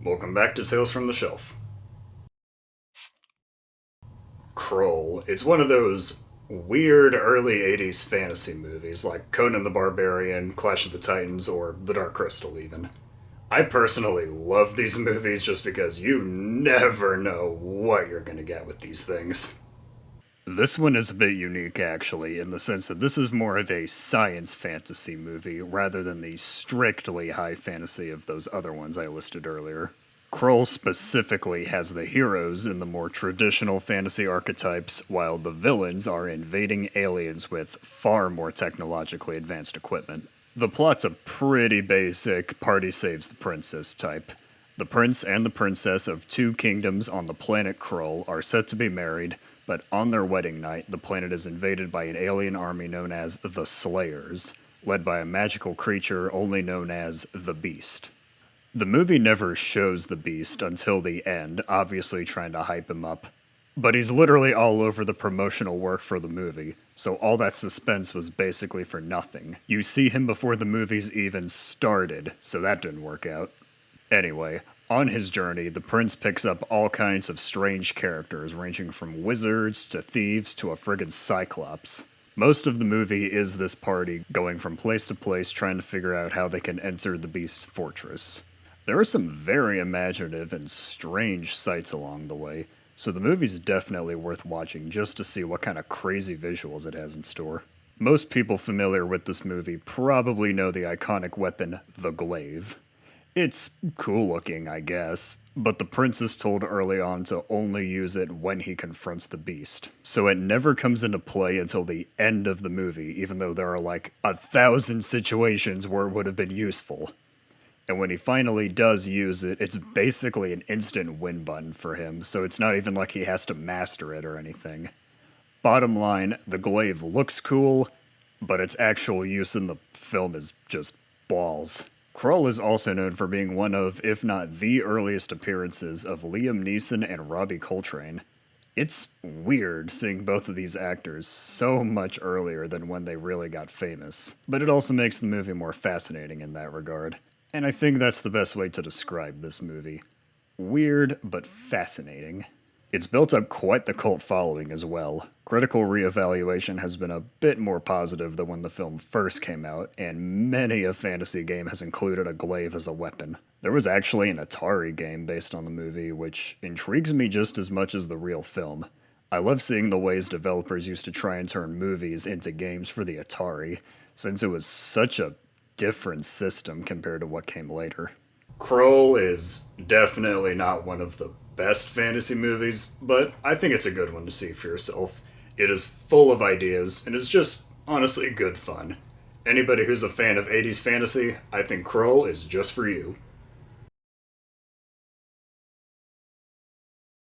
Welcome back to Tales from the Shelf. Krull. It's one of those weird early 80s fantasy movies like Conan the Barbarian, Clash of the Titans, or The Dark Crystal, even. I personally love these movies just because you never know what you're going to get with these things. This one is a bit unique, actually, in the sense that this is more of a science fantasy movie rather than the strictly high fantasy of those other ones I listed earlier. Krull specifically has the heroes in the more traditional fantasy archetypes, while the villains are invading aliens with far more technologically advanced equipment. The plot's a pretty basic party saves the princess type. The prince and the princess of two kingdoms on the planet Krull are set to be married, but on their wedding night, the planet is invaded by an alien army known as the Slayers, led by a magical creature only known as the Beast. The movie never shows the Beast until the end, obviously trying to hype him up. But he's literally all over the promotional work for the movie, so all that suspense was basically for nothing. You see him before the movie's even started, so that didn't work out. Anyway, on his journey, the prince picks up all kinds of strange characters, ranging from wizards to thieves to a friggin' cyclops. Most of the movie is this party going from place to place trying to figure out how they can enter the beast's fortress. There are some very imaginative and strange sights along the way, so the movie's definitely worth watching just to see what kind of crazy visuals it has in store. Most people familiar with this movie probably know the iconic weapon, the Glaive. It's cool looking, I guess, but the prince is told early on to only use it when he confronts the beast. So it never comes into play until the end of the movie, even though there are like 1,000 situations where it would have been useful. And when he finally does use it, it's basically an instant win button for him, so it's not even like he has to master it or anything. Bottom line, the Glaive looks cool, but its actual use in the film is just balls. Krull is also known for being one of, if not the earliest appearances of Liam Neeson and Robbie Coltrane. It's weird seeing both of these actors so much earlier than when they really got famous, but it also makes the movie more fascinating in that regard. And I think that's the best way to describe this movie. Weird, but fascinating. It's built up quite the cult following as well. Critical reevaluation has been a bit more positive than when the film first came out, and many a fantasy game has included a glaive as a weapon. There was actually an Atari game based on the movie, which intrigues me just as much as the real film. I love seeing the ways developers used to try and turn movies into games for the Atari, since it was such a different system compared to what came later. Krull is definitely not one of the best fantasy movies, but I think it's a good one to see for yourself. It is full of ideas and is just honestly good fun. Anybody who's a fan of 80s fantasy, I think Krull is just for you.